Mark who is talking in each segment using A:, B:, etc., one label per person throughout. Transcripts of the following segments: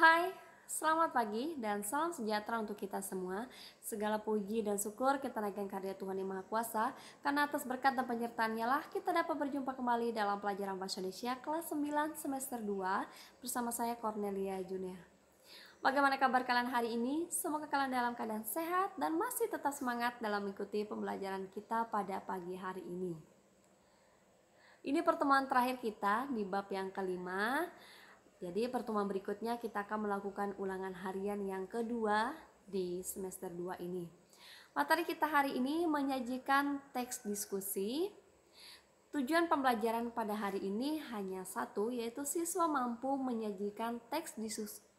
A: Hai, selamat pagi dan salam sejahtera untuk kita semua. Segala puji dan syukur kita naikkan karya Tuhan Yang Maha Kuasa, karena atas berkat dan penyertaan-Nya lah kita dapat berjumpa kembali dalam pelajaran Bahasa Indonesia kelas 9 semester 2 bersama saya Cornelia Junia. Bagaimana kabar kalian hari ini? Semoga kalian dalam keadaan sehat dan masih tetap semangat dalam mengikuti pembelajaran kita pada pagi hari ini. Ini pertemuan terakhir kita di bab yang kelima. Jadi pertemuan berikutnya kita akan melakukan ulangan harian yang kedua di semester 2 ini. Materi kita hari ini menyajikan teks diskusi. Tujuan pembelajaran pada hari ini hanya satu, yaitu siswa mampu menyajikan teks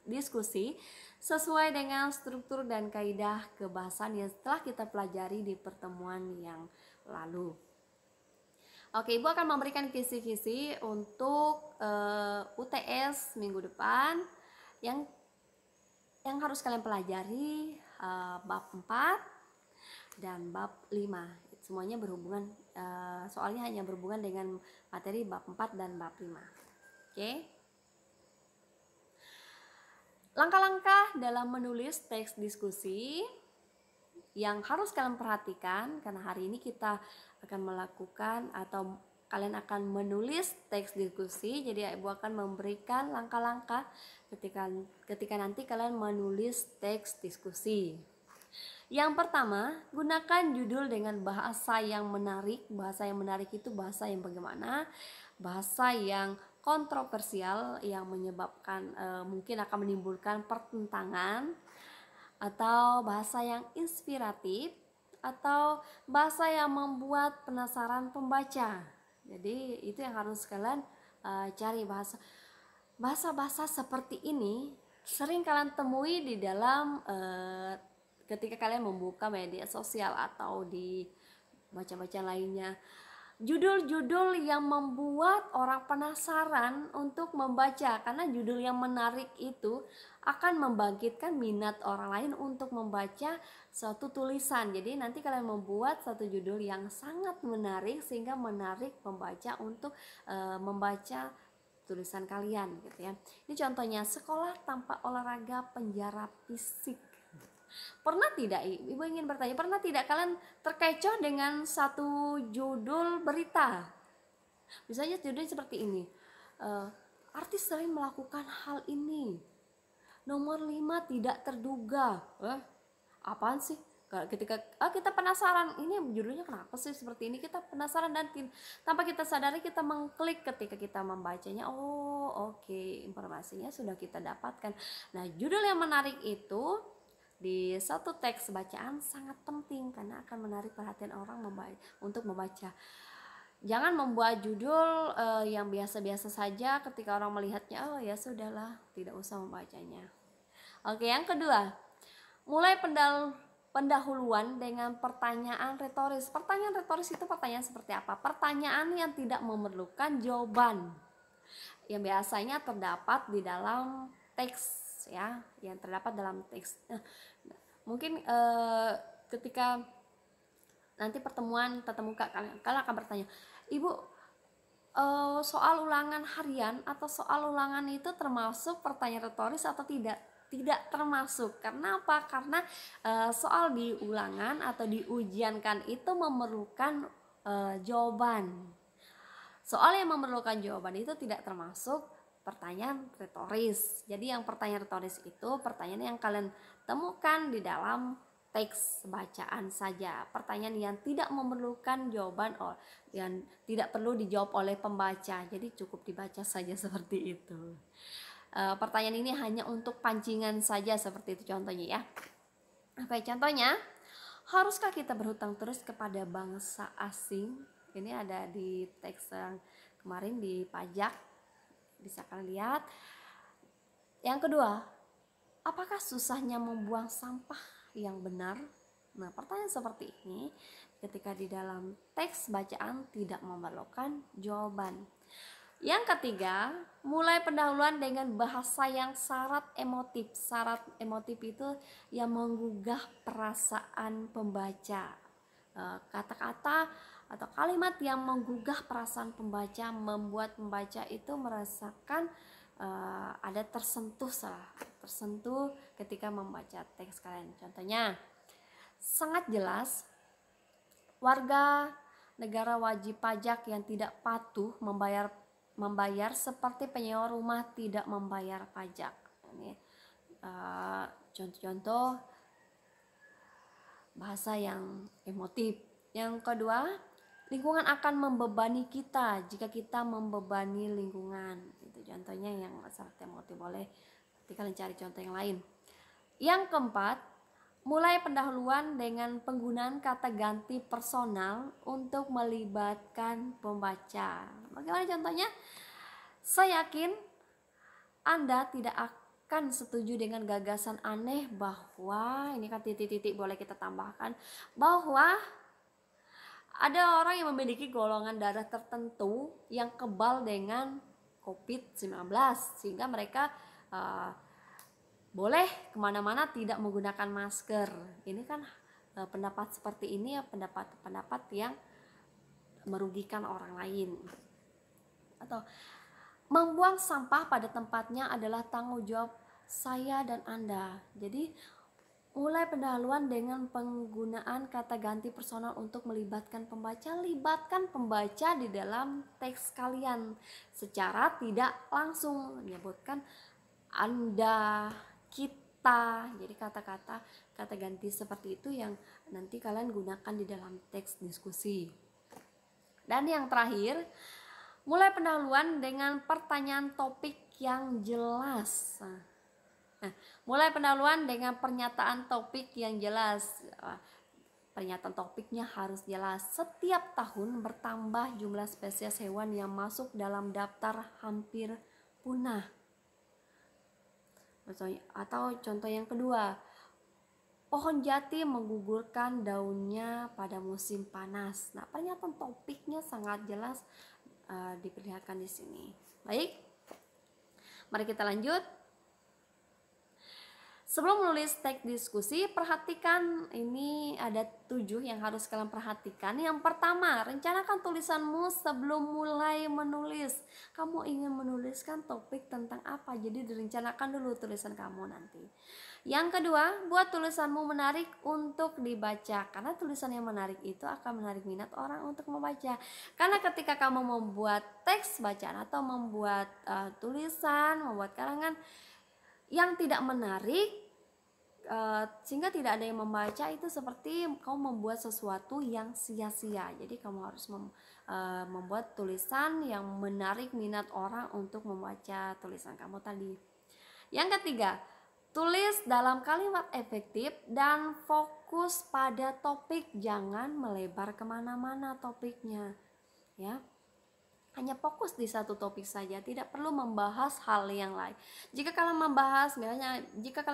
A: diskusi sesuai dengan struktur dan kaidah kebahasaan yang telah kita pelajari di pertemuan yang lalu. Oke, Ibu akan memberikan kisi-kisi untuk UTS minggu depan yang harus kalian pelajari bab 4 dan bab 5. Semuanya berhubungan, soalnya hanya berhubungan dengan materi bab 4 dan bab 5. Oke. Langkah-langkah dalam menulis teks diskusi yang harus kalian perhatikan, karena hari ini kita akan melakukan atau kalian akan menulis teks diskusi. Jadi Ibu akan memberikan langkah-langkah ketika nanti kalian menulis teks diskusi. Yang pertama, gunakan judul dengan bahasa yang menarik. Bahasa yang menarik itu bahasa yang bagaimana? Bahasa yang kontroversial, yang menyebabkan mungkin akan menimbulkan pertentangan, atau bahasa yang inspiratif, atau bahasa yang membuat penasaran pembaca. Jadi itu yang harus kalian cari. Bahasa seperti ini sering kalian temui di dalam ketika kalian membuka media sosial atau di baca-baca lainnya. Judul-judul yang membuat orang penasaran untuk membaca, karena judul yang menarik itu akan membangkitkan minat orang lain untuk membaca suatu tulisan. Jadi nanti kalian membuat satu judul yang sangat menarik sehingga menarik pembaca untuk membaca tulisan kalian gitu ya. Ini contohnya, sekolah tanpa olahraga penjara fisik. Pernah tidak, Ibu ingin bertanya, pernah tidak kalian terkecoh dengan satu judul berita? Misalnya judulnya seperti ini, artis sering melakukan hal ini, nomor 5 tidak terduga. Apaan sih? Ketika kita penasaran, ini judulnya kenapa sih seperti ini, kita penasaran dan tanpa kita sadari kita mengklik ketika kita membacanya. Oke, informasinya sudah kita dapatkan. Nah, judul yang menarik itu di satu teks bacaan sangat penting karena akan menarik perhatian orang untuk membaca. Jangan membuat judul yang biasa-biasa saja, ketika orang melihatnya ya sudahlah, tidak usah membacanya. Oke, yang kedua, mulai pendahuluan dengan pertanyaan retoris. Pertanyaan retoris itu pertanyaan seperti apa? Pertanyaan yang tidak memerlukan jawaban, yang biasanya terdapat di dalam teks ya, yang terdapat dalam teks. Mungkin ketika nanti pertemuan tatap muka kalian akan bertanya, Ibu, soal ulangan harian atau soal ulangan itu termasuk pertanyaan retoris atau tidak? Tidak termasuk. Karena apa? Karena soal di ulangan atau di ujiankan itu memerlukan jawaban. Soal yang memerlukan jawaban itu tidak termasuk pertanyaan retoris. Jadi yang pertanyaan retoris itu pertanyaan yang kalian temukan di dalam teks bacaan saja. Pertanyaan yang tidak memerlukan jawaban, yang tidak perlu dijawab oleh pembaca. Jadi cukup dibaca saja seperti itu. Pertanyaan ini hanya untuk pancingan saja, seperti itu contohnya ya. Oke, contohnya, haruskah kita berhutang terus kepada bangsa asing? Ini ada di teks yang kemarin di pajak. Bisa kalian lihat. Yang kedua, apakah susahnya membuang sampah yang benar? Nah, pertanyaan seperti ini ketika di dalam teks bacaan tidak memerlukan jawaban. Yang ketiga, mulai pendahuluan dengan bahasa yang syarat emotif. Syarat emotif itu yang menggugah perasaan pembaca. Kata-kata atau kalimat yang menggugah perasaan pembaca, membuat pembaca itu merasakan ada tersentuh tersentuh ketika membaca teks kalian. Contohnya, sangat jelas warga negara wajib pajak yang tidak patuh membayar seperti penyewa rumah tidak membayar pajak. Ini contoh-contoh bahasa yang emotif. Yang kedua, lingkungan akan membebani kita jika kita membebani lingkungan. Itu contohnya yang sangat emotif. Boleh nanti kalian cari contoh yang lain. Yang keempat, mulai pendahuluan dengan penggunaan kata ganti personal untuk melibatkan pembaca. Bagaimana contohnya? Saya yakin Anda tidak akan setuju dengan gagasan aneh bahwa, ini kan titik-titik boleh kita tambahkan, bahwa ada orang yang memiliki golongan darah tertentu yang kebal dengan COVID-19 sehingga mereka boleh kemana-mana tidak menggunakan masker. Ini kan pendapat seperti ini ya, pendapat yang merugikan orang lain. Atau membuang sampah pada tempatnya adalah tanggung jawab saya dan Anda. Jadi mulai pendahuluan dengan penggunaan kata ganti personal untuk melibatkan pembaca. Libatkan pembaca di dalam teks kalian secara tidak langsung, menyebutkan Anda, kita. Jadi kata ganti seperti itu yang nanti kalian gunakan di dalam teks diskusi. Dan yang terakhir, mulai pendahuluan dengan pertanyaan topik yang jelas. Mulai pendahuluan dengan pernyataan topik yang jelas. Pernyataan topiknya harus jelas. Setiap tahun bertambah jumlah spesies hewan yang masuk dalam daftar hampir punah. Atau contoh yang kedua, pohon jati menggugurkan daunnya pada musim panas. Nah, pernyataan topiknya sangat jelas diperlihatkan di sini. Baik, mari kita lanjut. Sebelum menulis teks diskusi, perhatikan, ini ada 7 yang harus kalian perhatikan. Yang pertama, rencanakan tulisanmu sebelum mulai menulis. Kamu ingin menuliskan topik tentang apa? Jadi direncanakan dulu tulisan kamu nanti. Yang kedua, buat tulisanmu menarik untuk dibaca. Karena tulisan yang menarik itu akan menarik minat orang untuk membaca. Karena ketika kamu membuat teks bacaan atau membuat tulisan, membuat karangan yang tidak menarik, sehingga tidak ada yang membaca, itu seperti kamu membuat sesuatu yang sia-sia. Jadi kamu harus membuat tulisan yang menarik minat orang untuk membaca tulisan kamu tadi. Yang ketiga, tulis dalam kalimat efektif dan fokus pada topik. Jangan melebar kemana-mana topiknya, ya. Hanya fokus di satu topik saja, tidak perlu membahas hal yang lain. Jika kalian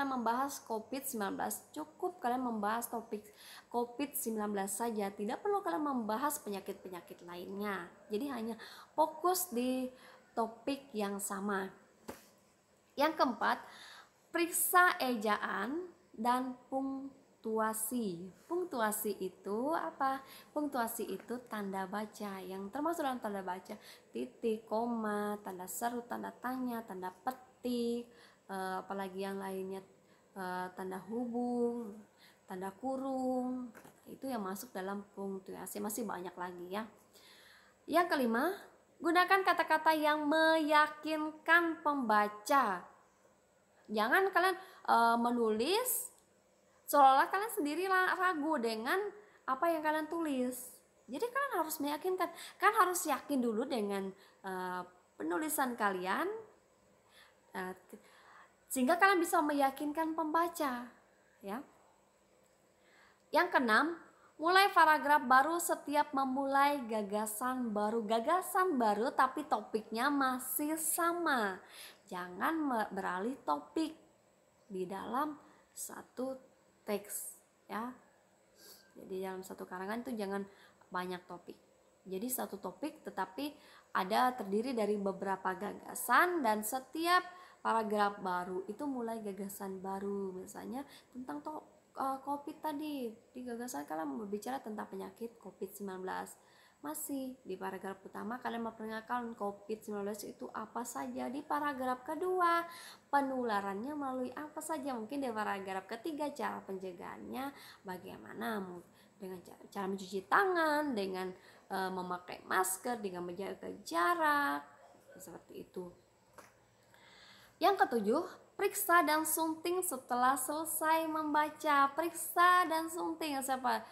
A: membahas COVID-19, cukup kalian membahas topik COVID-19 saja, tidak perlu kalian membahas penyakit-penyakit lainnya. Jadi hanya fokus di topik yang sama. Yang keempat, periksa ejaan dan punctuasi. Punctuasi itu apa? Punctuasi itu tanda baca, yang termasuk dalam tanda baca titik, koma, tanda seru, tanda tanya, tanda petik, apalagi yang lainnya, tanda hubung, tanda kurung. Itu yang masuk dalam punctuasi. Masih banyak lagi ya. Yang kelima, gunakan kata-kata yang meyakinkan pembaca. Jangan kalian menulis seolah-olah kalian sendiri ragu dengan apa yang kalian tulis. Jadi kalian harus meyakinkan, kan harus yakin dulu dengan penulisan kalian, sehingga kalian bisa meyakinkan pembaca, ya. Yang keenam, mulai paragraf baru setiap memulai gagasan baru. Gagasan baru tapi topiknya masih sama. Jangan beralih topik di dalam satu teks, ya. Jadi dalam satu karangan itu jangan banyak topik. Jadi satu topik tetapi terdiri dari beberapa gagasan, dan setiap paragraf baru itu mulai gagasan baru. Misalnya tentang COVID tadi, di gagasan kalian berbicara tentang penyakit COVID-19. Masih di paragraf utama kalian memperingatkan COVID-19 itu apa saja. Di paragraf kedua, penularannya melalui apa saja. Mungkin di paragraf ketiga, cara pencegahannya bagaimana, dengan cara mencuci tangan, dengan memakai masker, dengan menjaga jarak, seperti itu. Yang ketujuh, periksa dan sunting setelah selesai membaca. Periksa dan sunting siapa?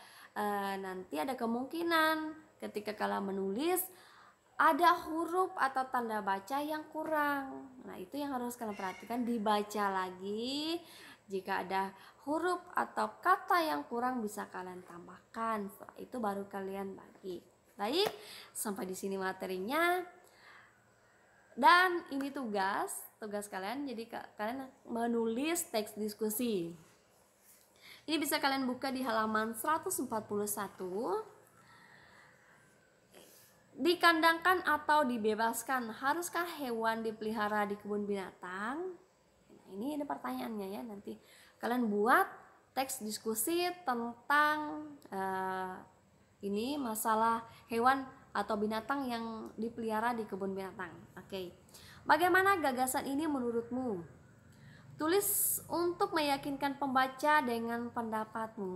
A: Nanti ada kemungkinan ketika kalian menulis ada huruf atau tanda baca yang kurang. Nah, itu yang harus kalian perhatikan, dibaca lagi. Jika ada huruf atau kata yang kurang bisa kalian tambahkan. Setelah itu baru kalian bagi. Baik, sampai di sini materinya. Dan ini tugas kalian. Jadi kalian menulis teks diskusi. Ini bisa kalian buka di halaman 141. Dikandangkan atau dibebaskan, haruskah hewan dipelihara di kebun binatang? Nah, ini ada pertanyaannya ya. Nanti kalian buat teks diskusi tentang ini masalah hewan atau binatang yang dipelihara di kebun binatang. Oke. Bagaimana gagasan ini menurutmu? Tulis untuk meyakinkan pembaca dengan pendapatmu.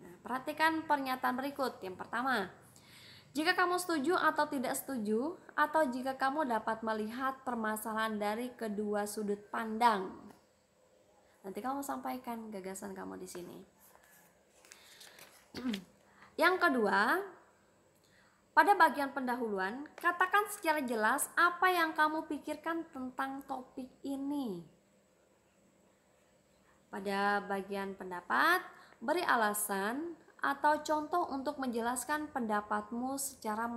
A: Nah, perhatikan pernyataan berikut. Yang pertama, jika kamu setuju atau tidak setuju, atau jika kamu dapat melihat permasalahan dari kedua sudut pandang. Nanti kamu sampaikan gagasan kamu di sini. Yang kedua, pada bagian pendahuluan, katakan secara jelas apa yang kamu pikirkan tentang topik ini. Pada bagian pendapat, beri alasan atau contoh untuk menjelaskan pendapatmu secara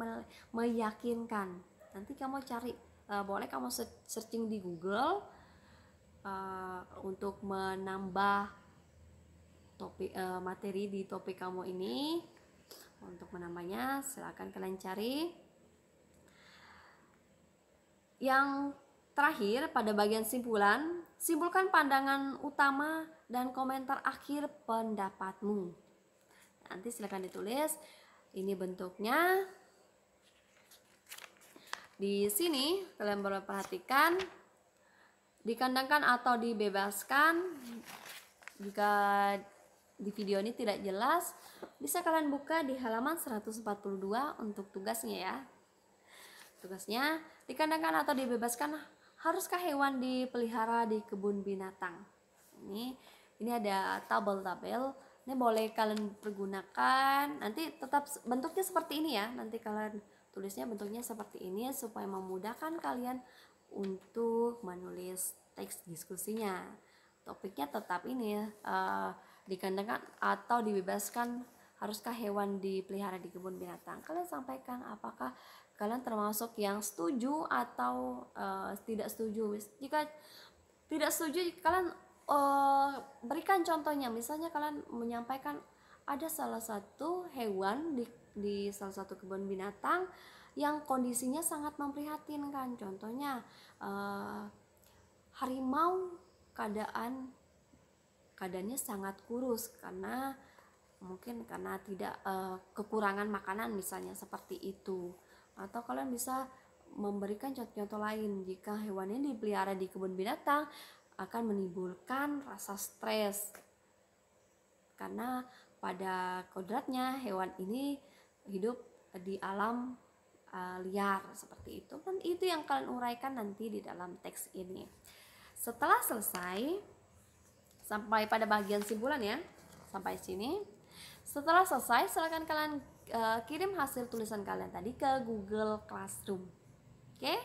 A: meyakinkan. Nanti kamu cari, boleh kamu searching di Google untuk menambah topik materi di topik kamu ini. Untuk menambahnya silakan kalian cari. Yang terakhir, pada bagian simpulan, simpulkan pandangan utama dan komentar akhir pendapatmu. Nanti silakan ditulis. Ini bentuknya. Di sini kalian boleh perhatikan, dikandangkan atau dibebaskan. Jika di video ini tidak jelas, bisa kalian buka di halaman 142 untuk tugasnya ya. Tugasnya, dikandangkan atau dibebaskan, haruskah hewan dipelihara di kebun binatang? Ini ada tabel-tabel. Ini boleh kalian pergunakan. Nanti tetap bentuknya seperti ini ya. Nanti kalian tulisnya bentuknya seperti ini supaya memudahkan kalian untuk menulis teks diskusinya. Topiknya tetap ini ya. Dikandangkan atau dibebaskan, haruskah hewan dipelihara di kebun binatang? Kalian sampaikan apakah kalian termasuk yang setuju atau tidak setuju. Jika tidak setuju, kalian berikan contohnya. Misalnya kalian menyampaikan ada salah satu hewan di salah satu kebun binatang yang kondisinya sangat memprihatinkan. Contohnya harimau keadaannya sangat kurus karena mungkin karena tidak kekurangan makanan misalnya, seperti itu. Atau kalian bisa memberikan contoh-contoh lain. Jika hewan ini dipelihara di kebun binatang akan menimbulkan rasa stres karena pada kodratnya hewan ini hidup di alam liar, seperti itu. Dan itu yang kalian uraikan nanti di dalam teks ini. Setelah selesai sampai pada bagian simpulan ya, sampai sini. Setelah selesai, silakan kalian kirim hasil tulisan kalian tadi ke Google Classroom. Oke?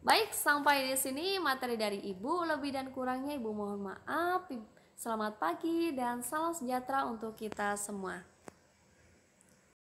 A: Baik, sampai di sini materi dari Ibu. Lebih dan kurangnya Ibu mohon maaf. Selamat pagi dan salam sejahtera untuk kita semua.